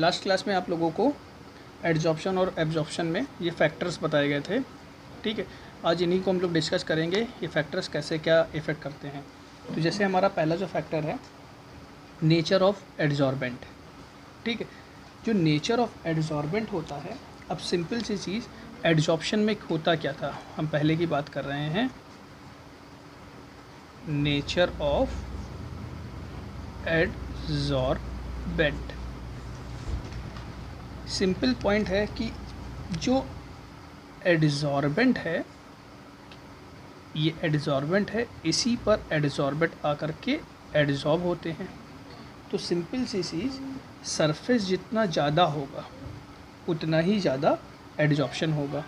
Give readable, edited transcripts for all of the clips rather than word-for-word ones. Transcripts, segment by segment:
Last class में आप लोगों को एडजॉर्प्शन और एब्जॉर्प्शन में ये फैक्टर्स बताए गए थे, ठीक है। आज इन्हीं को हम लोग डिस्कस करेंगे, ये फैक्टर्स कैसे क्या इफ़ेक्ट करते हैं। तो जैसे हमारा पहला जो फैक्टर है नेचर ऑफ एडजॉर्बेंट, ठीक है। जो नेचर ऑफ एडजॉर्बेंट होता है, अब सिंपल सी चीज़ एडजॉर्प्शन में होता क्या था, हम पहले की बात कर रहे हैं। Nature of adsorbent, simple point है कि जो एडजॉर्बेंट है, ये एडजॉर्बेंट है, इसी पर एडजॉर्बेंट आकर के एडजॉर्ब होते हैं। तो सिंपल सी चीज़, सरफेस जितना ज़्यादा होगा उतना ही ज़्यादा एडजॉर्प्शन होगा।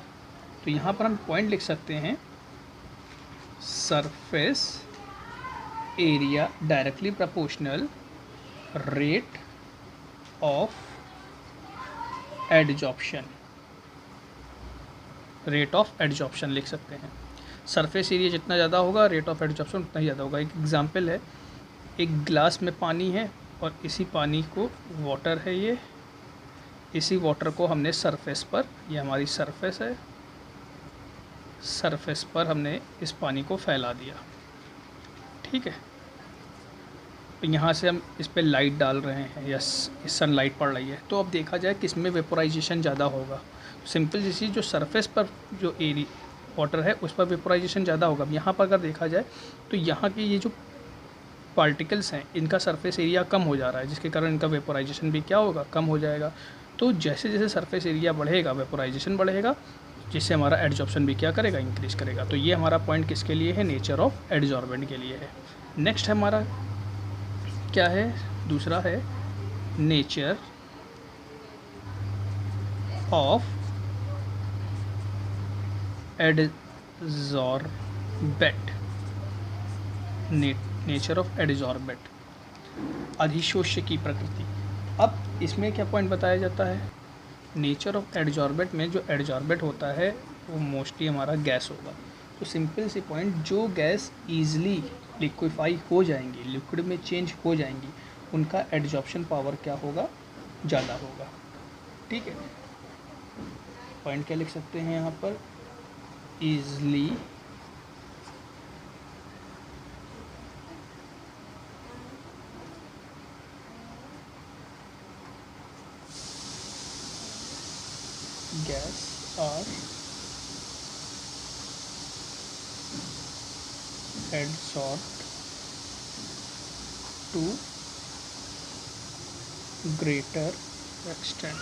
तो यहाँ पर हम पॉइंट लिख सकते हैं, surface area directly proportional rate of adsorption, rate of adsorption लिख सकते हैं। सरफेस एरिया जितना ज़्यादा होगा रेट ऑफ एडजॉर्प्शन उतना ही ज़्यादा होगा। एक एग्जांपल है, एक ग्लास में पानी है और इसी पानी को वाटर है, ये इसी वाटर को हमने सरफेस पर, ये हमारी सरफेस है, सरफेस पर हमने इस पानी को फैला दिया, ठीक है। तो यहाँ से हम इस पर लाइट डाल रहे हैं या सनलाइट पड़ रही है, तो अब देखा जाए किस में वेपोराइजेशन ज़्यादा होगा। सिंपल सी चीज़, जो सरफेस पर जो एरिया वाटर है उस पर वेपोराइजेशन ज़्यादा होगा। यहाँ पर अगर देखा जाए तो यहाँ की ये जो पार्टिकल्स हैं इनका सरफेस एरिया कम हो जा रहा है, जिसके कारण इनका वेपोराइजेशन भी क्या होगा, कम हो जाएगा। तो जैसे जैसे सरफेस एरिया बढ़ेगा वेपोराइजेशन बढ़ेगा, जिससे हमारा एडजॉर्प्शन भी क्या करेगा, इंक्रीज़ करेगा। तो ये हमारा पॉइंट किसके लिए है, नेचर ऑफ एडजॉर्बेंट के लिए है। नेक्स्ट हमारा क्या है, दूसरा है nature of adsorbent, nature of adsorbent, अधिशोष्य की प्रकृति। अब इसमें क्या पॉइंट बताया जाता है, नेचर ऑफ एडजॉर्बेंट में जो एडजॉर्बेंट होता है वो मोस्टली हमारा गैस होगा। तो सिंपल सी पॉइंट, जो गैस ईजिली लिक्विफाई हो जाएंगी, लिक्विड में चेंज हो जाएंगी, उनका एडजॉर्प्शन पावर क्या होगा, ज़्यादा होगा, ठीक है। पॉइंट क्या लिख सकते हैं यहाँ पर, easily gas are adsorbed to greater extent.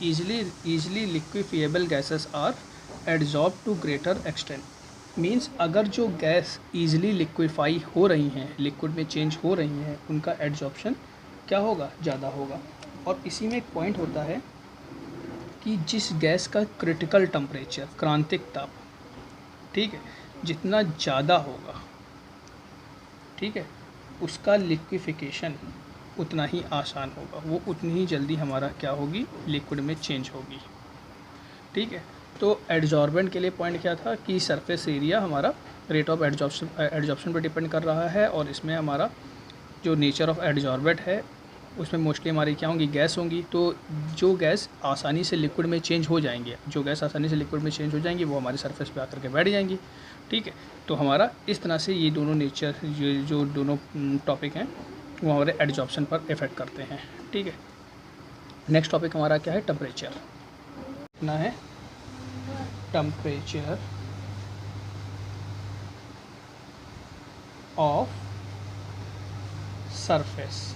Easily liquefiable gases are adsorbed to greater extent. Means अगर जो गैस ईजिली लिक्विफाई हो रही हैं, लिक्विड में चेंज हो रही हैं, उनका एडजॉर्प्शन क्या होगा, ज़्यादा होगा। और इसी में एक पॉइंट होता है कि जिस गैस का क्रिटिकल टेम्परेचर, क्रांतिक ताप, ठीक है, जितना ज़्यादा होगा, ठीक है, उसका लिक्विफिकेशन उतना ही आसान होगा, वो उतनी ही जल्दी हमारा क्या होगी, लिक्विड में चेंज होगी, ठीक है। तो एडजॉर्बेंट के लिए पॉइंट क्या था कि सरफेस एरिया हमारा रेट ऑफ एडजॉर्प्शन पर डिपेंड कर रहा है, और इसमें हमारा जो नेचर ऑफ एडजॉर्बेंट है उसमें मोस्टली हमारी क्या होंगी, गैस होंगी। तो जो गैस आसानी से लिक्विड में चेंज हो जाएंगे, वो हमारी सरफेस पे आकर के बैठ जाएंगी, ठीक है। तो हमारा इस तरह से ये दोनों नेचर, ये जो दोनों टॉपिक हैं वो हमारे एडजॉर्प्शन पर इफ़ेक्ट करते हैं, ठीक है। नेक्स्ट टॉपिक हमारा क्या है, टेम्परेचर। इतना है temperature of surface,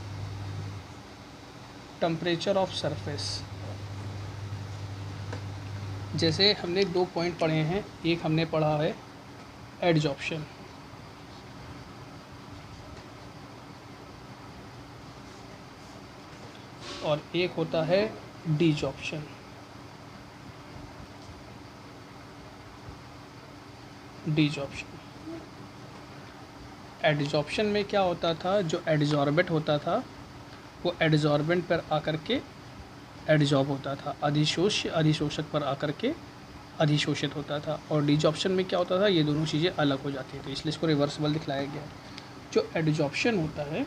temperature of surface. जैसे हमने दो पॉइंट पढ़े हैं, एक हमने पढ़ा है एडजॉर्प्शन, और एक होता है डीजॉर्प्शन। एडजॉर्प्शन में क्या होता था, जो एडजॉर्बेंट होता था वो एडजॉर्बेंट पर आकर के एडजॉर्ब होता था, अधिशोषक पर आकर के अधिशोषित होता था। और डीजॉर्प्शन में क्या होता था, ये दोनों चीज़ें अलग हो जाती थी, तो इसलिए इसको रिवर्सिबल दिखलाया गया है। जो एडजॉर्प्शन होता है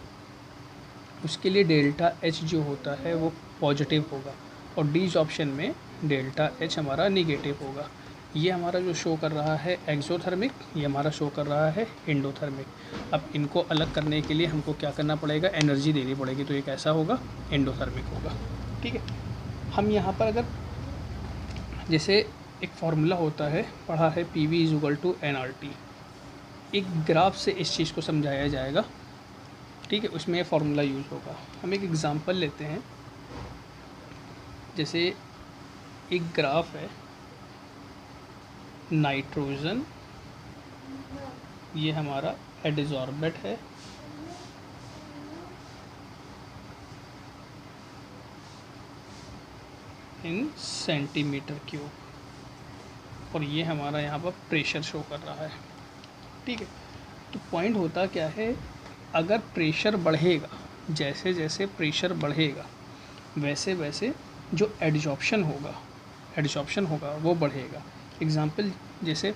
उसके लिए डेल्टा एच जो होता है वो पॉजिटिव होगा और डिसॉर्प्शन में डेल्टा एच हमारा निगेटिव होगा। ये हमारा जो शो कर रहा है एक्सोथर्मिक, ये हमारा शो कर रहा है एंडोथर्मिक। अब इनको अलग करने के लिए हमको क्या करना पड़ेगा, एनर्जी देनी पड़ेगी, तो ये कैसा होगा, एंडोथर्मिक होगा। ठीक है, हम यहाँ पर अगर जैसे एक फार्मूला होता है, पढ़ा है PV = nRT, एक ग्राफ से इस चीज़ को समझाया जाएगा। ठीक है, उसमें ये फार्मूला यूज़ होगा। हम एक एग्ज़ाम्पल लेते हैं, जैसे एक ग्राफ है नाइट्रोजन, ये हमारा एडजॉर्बेट है, इन सेंटीमीटर क्यूब, और ये हमारा यहाँ पर प्रेशर शो कर रहा है। ठीक है, तो पॉइंट होता क्या है, अगर प्रेशर बढ़ेगा, जैसे जैसे प्रेशर बढ़ेगा वैसे वैसे जो एडजॉर्प्शन होगा वो बढ़ेगा। एग्ज़ाम्पल, जैसे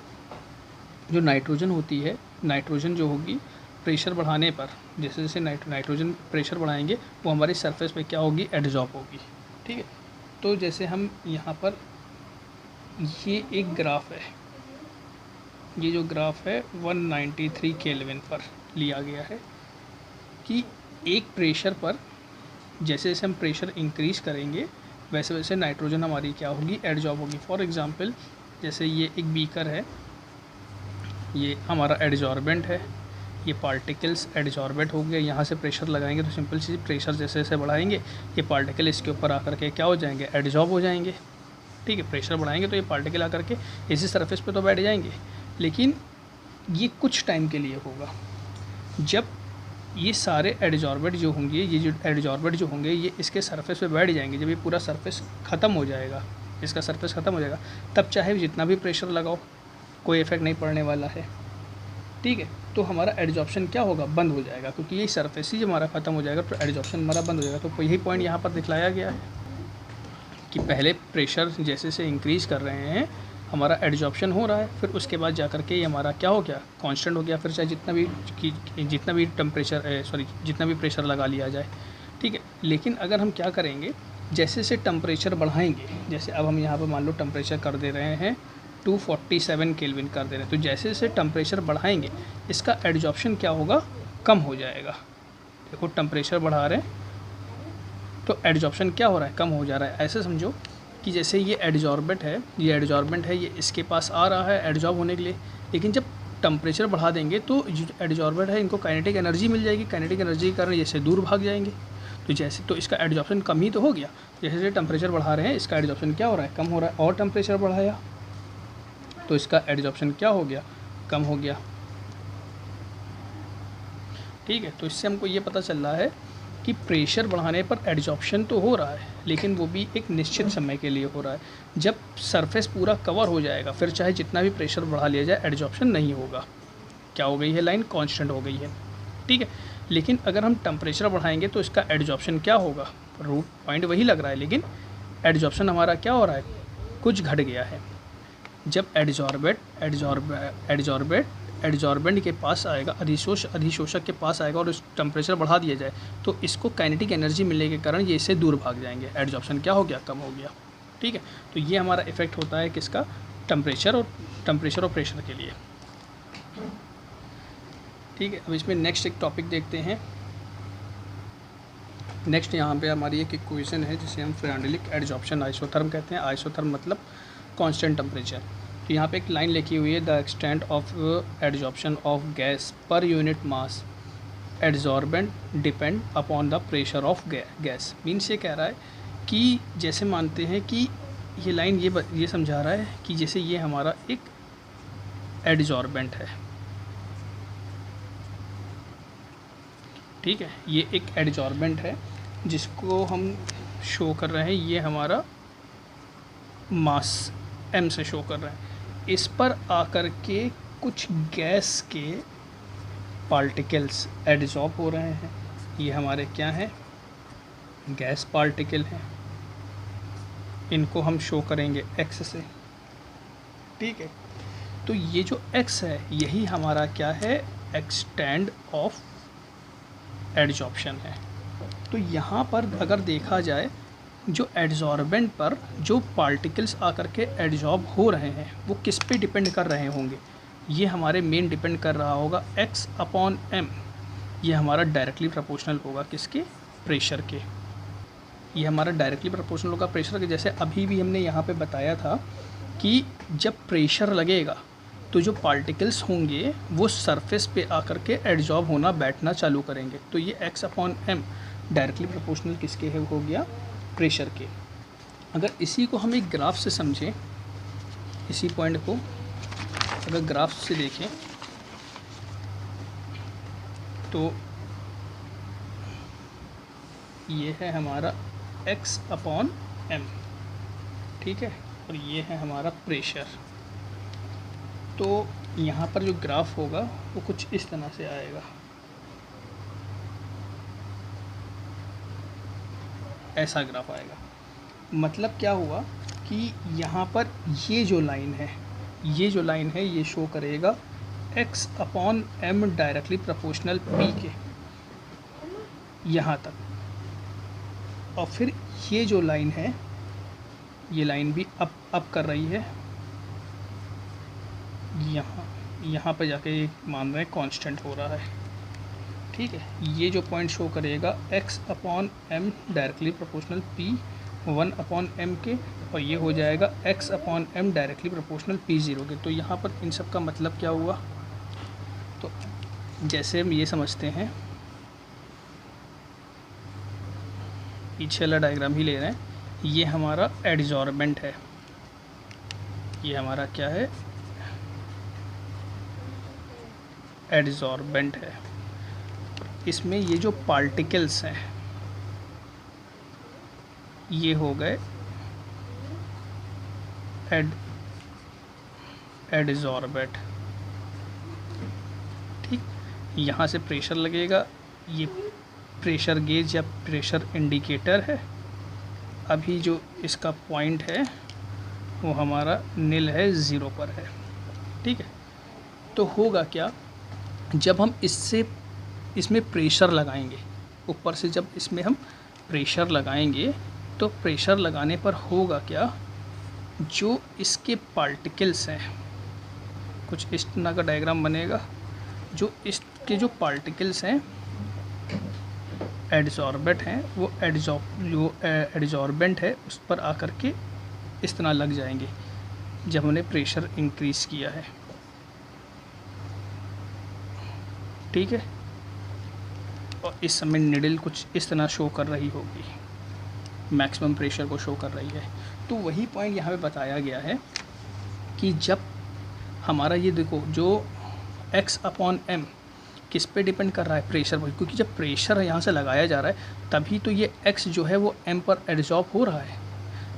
जो नाइट्रोजन होती है, नाइट्रोजन जो होगी प्रेशर बढ़ाने पर, जैसे जैसे नाइट्रोजन प्रेशर बढ़ाएंगे वो हमारी सरफेस पे क्या होगी, एडजॉर्ब होगी। ठीक है, तो जैसे हम यहाँ पर ये एक ग्राफ है, ये जो ग्राफ है 193 केल्विन पर लिया गया है कि एक प्रेशर पर जैसे जैसे हम प्रेशर इंक्रीज़ करेंगे वैसे वैसे नाइट्रोजन हमारी क्या होगी, एडजॉर्ब होगी। फॉर एग्ज़ाम्पल, जैसे ये एक बीकर है, ये हमारा एडजॉर्बेंट है, ये पार्टिकल्स एडजॉर्बेंट हो गए, यहाँ से प्रेशर लगाएंगे तो सिंपल चीज़, प्रेशर जैसे जैसे बढ़ाएंगे ये पार्टिकल इसके ऊपर आकर के क्या हो जाएंगे, एडजॉर्ब हो जाएंगे। ठीक है, प्रेशर बढ़ाएंगे तो ये पार्टिकल आकर के इसी सरफेस पे तो बैठ जाएंगे, लेकिन ये कुछ टाइम के लिए होगा। जब ये सारे एडजॉर्बेट जो होंगे, ये जो एडजॉर्बेट जो होंगे ये इसके सरफेस पे बैठ जाएंगे, जब ये पूरा सरफेस ख़त्म हो जाएगा, इसका सरफेस ख़त्म हो जाएगा, तब चाहे जितना भी प्रेशर लगाओ कोई इफेक्ट नहीं पड़ने वाला है। ठीक है, तो हमारा एडजॉर्प्शन क्या होगा, बंद हो जाएगा, क्योंकि ये सरफेस ही हमारा ख़त्म हो जाएगा तो एडजॉर्प्शन हमारा बंद हो जाएगा। तो यही पॉइंट यहाँ पर दिखलाया गया है कि पहले प्रेशर जैसे जैसे इंक्रीज़ कर रहे हैं हमारा एडजॉर्प्शन हो रहा है, फिर उसके बाद जा कर के ये हमारा क्या हो गया, कांस्टेंट हो गया, फिर चाहे जितना भी जितना भी प्रेशर लगा लिया जाए। ठीक है, लेकिन अगर हम क्या करेंगे, जैसे जैसे टेम्परेचर बढ़ाएंगे, जैसे अब हम यहाँ पर मान लो टेम्परेचर कर दे रहे हैं 247 केल्विन कर दे रहे हैं, तो जैसे जैसे टेम्परेचर बढ़ाएंगे इसका एडजॉर्प्शन क्या होगा, कम हो जाएगा। देखो टेम्परेचर बढ़ा रहे हैं तो एडजॉर्प्शन क्या हो रहा है, कम हो जा रहा है। ऐसे समझो कि जैसे ये एडजॉर्बेंट है, ये इसके पास आ रहा है एडजॉर्ब होने के लिए, लेकिन जब टेम्परेचर बढ़ा देंगे तो जो एडजॉर्बेंट है इनको काइनेटिक एनर्जी मिल जाएगी, काइनेटिक एनर्जी के कारण जैसे दूर भाग जाएंगे, तो इसका एडजॉर्प्शन कम ही तो हो गया। जैसे जैसे टेम्परेचर बढ़ा रहे हैं इसका एडजॉर्प्शन क्या हो रहा है, कम हो रहा है, और टेम्परेचर बढ़ाया तो इसका एडजॉर्प्शन क्या हो गया, कम हो गया। ठीक है, तो इससे हमको ये पता चल रहा है कि प्रेशर बढ़ाने पर एडजॉर्प्शन तो हो रहा है, लेकिन वो भी एक निश्चित समय के लिए हो रहा है। जब सरफेस पूरा कवर हो जाएगा फिर चाहे जितना भी प्रेशर बढ़ा लिया जाए एडजॉर्प्शन नहीं होगा। क्या हो गई है, लाइन कांस्टेंट हो गई है। ठीक है, लेकिन अगर हम टेम्परेचर बढ़ाएंगे तो इसका एडजॉर्प्शन क्या होगा, रूट पॉइंट वही लग रहा है, लेकिन एडजॉर्प्शन हमारा क्या हो रहा है, कुछ घट गया है। जब एडजॉर्बेंट के पास आएगा, अधिशोषक के पास आएगा और उस टेम्परेचर बढ़ा दिया जाए तो इसको काइनेटिक एनर्जी मिलने के कारण ये इससे दूर भाग जाएंगे, एडजॉर्प्शन क्या हो गया, कम हो गया। ठीक है, तो ये हमारा इफेक्ट होता है किसका, टेम्परेचर और प्रेशर के लिए। ठीक है, अब इसमें नेक्स्ट एक टॉपिक देखते हैं। नेक्स्ट यहाँ पे हमारी एक इक्वेशन है जिसे हम फ्रेंडलिक एडजॉर्प्शन आइसोथर्म कहते हैं। आइसोथर्म मतलब कांस्टेंट टेम्परेचर। तो यहाँ पे एक लाइन लिखी हुई है, the extent of adsorption of gas per unit mass adsorbent depend upon the pressure of gas. Means ये कह रहा है कि जैसे मानते हैं कि ये लाइन ये समझा रहा है कि जैसे ये हमारा एक एडजॉर्बेंट है, ठीक है, ये एक एडजॉर्बेंट है जिसको हम शो कर रहे हैं, ये हमारा मास m से शो कर रहे हैं। इस पर आकर के कुछ गैस के पार्टिकल्स एडजॉर्ब हो रहे हैं, ये हमारे क्या हैं, गैस पार्टिकल हैं, इनको हम शो करेंगे x से। ठीक है, तो ये जो x है यही हमारा क्या है, एक्सटेंड ऑफ एडजॉर्प्शन है। तो यहाँ पर अगर देखा जाए, जो एड्जॉर्बेंट पर जो पार्टिकल्स आकर के एड्जॉर्ब हो रहे हैं वो किस पे डिपेंड कर रहे होंगे, ये हमारे मेन डिपेंड कर रहा होगा x अपॉन m। ये हमारा डायरेक्टली प्रोपोर्शनल होगा किसके, प्रेशर के। ये हमारा डायरेक्टली प्रोपोर्शनल होगा प्रेशर के। जैसे अभी भी हमने यहाँ पे बताया था कि जब प्रेशर लगेगा तो जो पार्टिकल्स होंगे वो सरफेस पे आकर के एड्जॉर्ब होना, बैठना चालू करेंगे। तो ये x upon m directly proportional किसके है, हो गया प्रेशर के। अगर इसी को हम एक ग्राफ से समझें, इसी पॉइंट को अगर ग्राफ से देखें तो ये है हमारा x अपॉन m, ठीक है, और ये है हमारा प्रेशर। तो यहाँ पर जो ग्राफ होगा वो कुछ इस तरह से आएगा, ऐसा ग्राफ आएगा। मतलब क्या हुआ कि यहाँ पर ये जो लाइन है, ये शो करेगा x upon m directly proportional p के, यहाँ तक। और फिर ये जो लाइन है, ये लाइन भी अप कर रही है, यहाँ पर जाके मान रहे हैं कांस्टेंट हो रहा है, ठीक है। ये जो पॉइंट शो करेगा x upon m directly proportional p 1 upon m के, और ये हो जाएगा x upon m directly proportional p0 के। तो यहाँ पर इन सब का मतलब क्या हुआ, तो जैसे हम ये समझते हैं, पीछे वाला डायग्राम ही ले रहे हैं, ये हमारा एड्जॉर्बेंट है, ये हमारा क्या है, एड्जॉर्बेंट है। इसमें ये जो पार्टिकल्स हैं ये हो गए एड्जॉर्बेंट, ठीक। यहाँ से प्रेशर लगेगा, ये प्रेशर गेज या प्रेशर इंडिकेटर है। अभी जो इसका पॉइंट है वो हमारा नील है, 0 पर है, ठीक है। तो होगा क्या, जब हम इसमें प्रेशर लगाएंगे, ऊपर से जब इसमें हम प्रेशर लगाएंगे तो प्रेशर लगाने पर होगा क्या, जो इसके पार्टिकल्स हैं, कुछ इस तरह का डायग्राम बनेगा। जो इसके जो पार्टिकल्स हैं एड्जॉर्बेंट हैं, वो एड्जॉर्बेंट है उस पर आकर के इस तरह लग जाएंगे जब हमने प्रेशर इंक्रीज़ किया है, ठीक है। और इस समय निडल कुछ इस तरह शो कर रही होगी, मैक्सिमम प्रेशर को शो कर रही है। तो वही पॉइंट यहाँ पे बताया गया है कि जब हमारा ये देखो, जो x अपॉन m किस पे डिपेंड कर रहा है, प्रेशर पर, क्योंकि जब प्रेशर यहाँ से लगाया जा रहा है तभी तो ये x जो है वो m पर एड्जॉर्ब हो रहा है।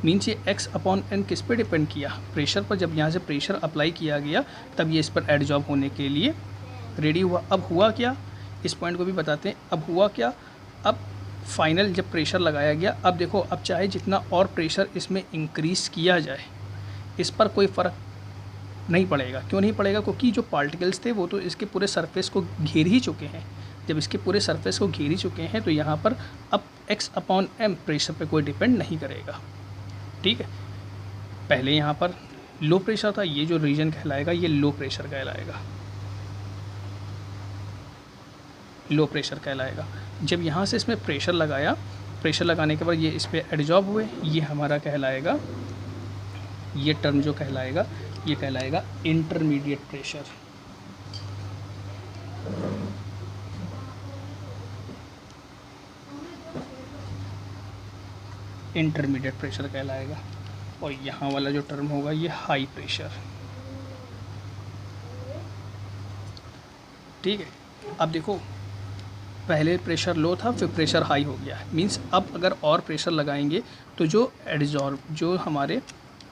मीन्स ये x अपॉन m किस पे डिपेंड किया, प्रेशर पर। जब यहाँ से प्रेशर अप्लाई किया गया तब ये इस पर एड्जॉर्ब होने के लिए रेडी हुआ। अब हुआ क्या, इस पॉइंट को भी बताते हैं। अब हुआ क्या, अब फाइनल जब प्रेशर लगाया गया, अब देखो, अब चाहे जितना और प्रेशर इसमें इंक्रीज़ किया जाए इस पर कोई फ़र्क नहीं पड़ेगा। क्यों नहीं पड़ेगा, क्योंकि जो पार्टिकल्स थे वो तो इसके पूरे सरफेस को घेर ही चुके हैं। जब इसके पूरे सरफेस को घेर ही चुके हैं तो यहाँ पर अब x अपॉन m प्रेशर पे कोई डिपेंड नहीं करेगा, ठीक है। पहले यहाँ पर लो प्रेशर था, ये जो रीजन कहलाएगा ये लो प्रेशर कहलाएगा, लो प्रेशर कहलाएगा। जब यहाँ से इसमें प्रेशर लगाया, प्रेशर लगाने के बाद ये इस पर एड्जॉर्ब हुए, ये हमारा कहलाएगा, ये टर्म जो कहलाएगा ये कहलाएगा इंटरमीडिएट प्रेशर। इंटरमीडिएट प्रेशर कहलाएगा। और यहाँ वाला जो टर्म होगा ये हाई प्रेशर, ठीक है। अब देखो, पहले प्रेशर लो था, फिर प्रेशर हाई हो गया, मींस अब अगर और प्रेशर लगाएंगे तो जो हमारे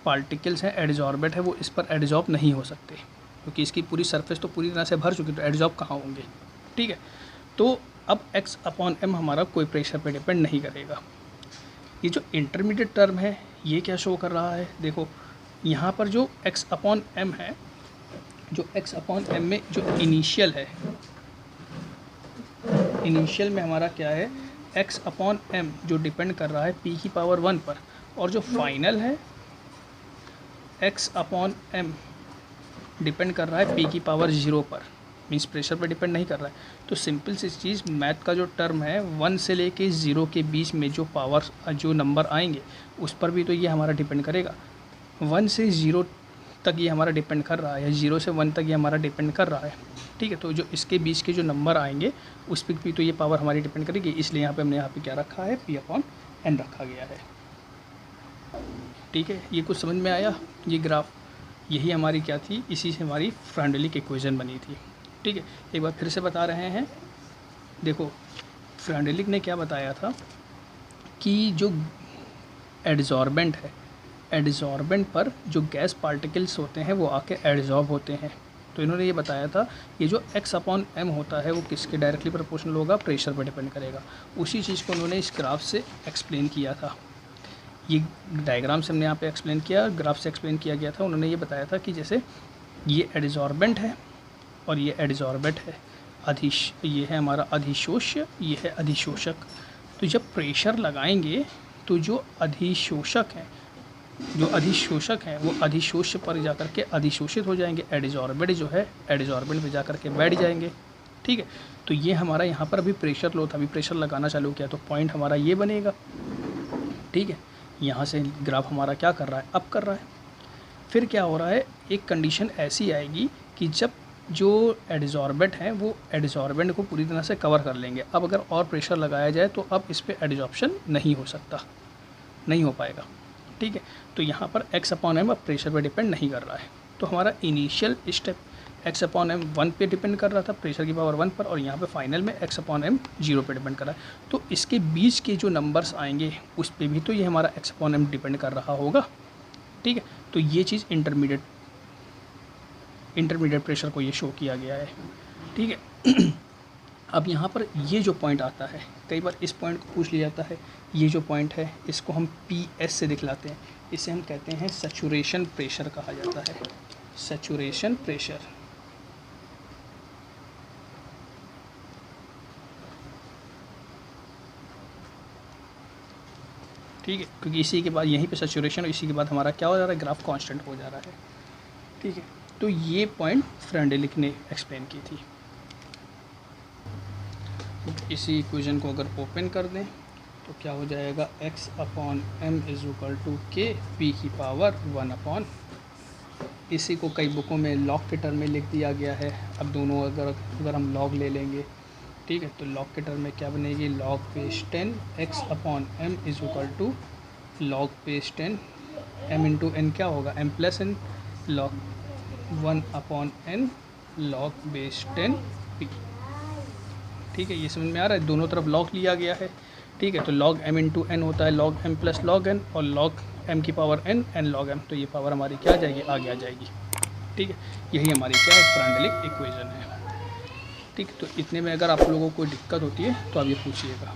पार्टिकल्स हैं एड्जॉर्बेंट है वो इस पर एड्जॉर्ब नहीं हो सकते, क्योंकि इसकी पूरी सरफेस तो पूरी तरह से भर चुकी, तो एड्जॉर्ब कहाँ होंगे, ठीक है। तो अब x अपॉन m हमारा कोई प्रेशर पे डिपेंड नहीं करेगा। ये जो इंटरमीडिएट टर्म है ये क्या शो कर रहा है, देखो यहाँ पर जो x अपॉन m है, जो x अपॉन m में जो इनिशियल है, इनिशियल में हमारा क्या है, x अपॉन m जो डिपेंड कर रहा है p की पावर 1 पर, और जो फाइनल है x अपॉन m डिपेंड कर रहा है p की पावर 0 पर, मीन्स प्रेशर पर डिपेंड नहीं कर रहा है। तो सिंपल सी चीज़, मैथ का जो टर्म है 1 से लेके 0 के बीच में जो पावर जो नंबर आएंगे उस पर भी तो ये हमारा डिपेंड करेगा। 1 से 0 तक ये हमारा डिपेंड कर रहा है, या 0 से 1 तक ये हमारा डिपेंड कर रहा है, ठीक है। तो जो इसके बीच के जो नंबर आएंगे उस पर भी तो ये पावर हमारी डिपेंड करेगी, इसलिए यहाँ पे हमने यहाँ पे क्या रखा है, p अपॉन n रखा गया है, ठीक है। ये कुछ समझ में आया? ये ग्राफ यही हमारी क्या थी, इसी से हमारी फ्रांडलिक इक्वेशन बनी थी, ठीक है। एक बार फिर से बता रहे हैं, देखो फ्रांडलिक ने क्या बताया था कि जो एडजॉर्बेंट है, एडजॉर्बेंट पर जो गैस पार्टिकल्स होते हैं वो आके एडजॉर्ब होते हैं। तो इन्होंने ये बताया था ये जो x अपॉन m होता है वो किसके डायरेक्टली प्रोपोर्शनल होगा, प्रेशर पर डिपेंड करेगा। उसी चीज़ को उन्होंने इस ग्राफ से एक्सप्लेन किया था। ये डायग्राम से हमने यहाँ पे एक्सप्लेन किया, ग्राफ से एक्सप्लेन किया गया था। उन्होंने ये बताया था कि जैसे ये एडजॉर्बेंट है और ये एडजॉर्बेंट है, ये है हमारा अधिशोष्य, ये है अधिशोषक। तो जब प्रेशर लगाएंगे तो जो अधिशोषक है वो अधिशोष्य पर जाकर के अधिशोषित हो जाएंगे, एडजॉर्बेंट जो है एडजॉर्बेंट पे जाकर के बैठ जाएंगे, ठीक है। तो ये हमारा यहाँ पर अभी प्रेशर लो था, अभी प्रेशर लगाना चालू किया तो पॉइंट हमारा ये बनेगा, ठीक है। यहाँ से ग्राफ हमारा क्या कर रहा है, अप कर रहा है। फिर क्या हो रहा है, एक कंडीशन ऐसी आएगी कि जब जो एडजॉर्बेंट हैं वो एडजॉर्बेंट को पूरी तरह से कवर कर लेंगे। अब अगर और प्रेशर लगाया जाए तो अब इस पर एडजॉर्प्शन नहीं हो सकता, नहीं हो पाएगा, ठीक है। तो यहाँ पर x अपॉन m अब प्रेशर पे डिपेंड नहीं कर रहा है। तो हमारा initial step x upon m 1 पे डिपेंड कर रहा था, प्रेशर की पावर 1 पर, और यहाँ पे फाइनल में x अपॉन m 0 पे डिपेंड कर रहा है। तो इसके बीच के जो नंबर्स आएंगे उस पर भी तो ये हमारा x अपॉन m डिपेंड कर रहा होगा, ठीक है। तो ये चीज़ इंटरमीडिएट प्रेशर को ये शो किया गया है, ठीक है। अब यहाँ पर ये जो पॉइंट आता है, कई बार इस पॉइंट को पूछ लिया जाता है, ये जो पॉइंट है इसको हम PS से दिखलाते हैं, इसे हम कहते हैं सैचुरेशन प्रेशर कहा जाता है, सैचुरेशन प्रेशर। ठीक है, क्योंकि इसी के बाद यहीं पे सैचुरेशन और इसी के बाद हमारा क्या हो जा रहा है, ग्राफ कांस्टेंट हो जा रहा है, ठीक है। तो ये पॉइंट फ्रेंडलिक ने एक्सप्लेन की थी। इसी इक्वेशन को अगर ओपन कर दें तो क्या हो जाएगा, x upon m is equal to k p की पावर 1 अपॉन, इसी को कई बुकों में लॉग के टर्म में लिख दिया गया है। अब दोनों अगर हम लॉग ले लेंगे, ठीक है, तो लॉग के टर्म में क्या बनेगी, log base 10 x upon m is equal to log base 10 m into n क्या होगा, m plus n, log 1 upon n log base 10 p, ठीक है। ये समझ में आ रहा है, दोनों तरफ लॉग लिया गया है, ठीक है। तो लॉग m इंटू n होता है log m plus log n, और लॉग m की पावर n लॉग m, तो ये पावर हमारी क्या आ जाएगी, आगे आ जाएगी, ठीक है। यही हमारी क्या है, फ्रेंडलिक इक्वेशन है, ठीक। तो इतने में अगर आप लोगों को कोई दिक्कत होती है तो आप ये पूछिएगा।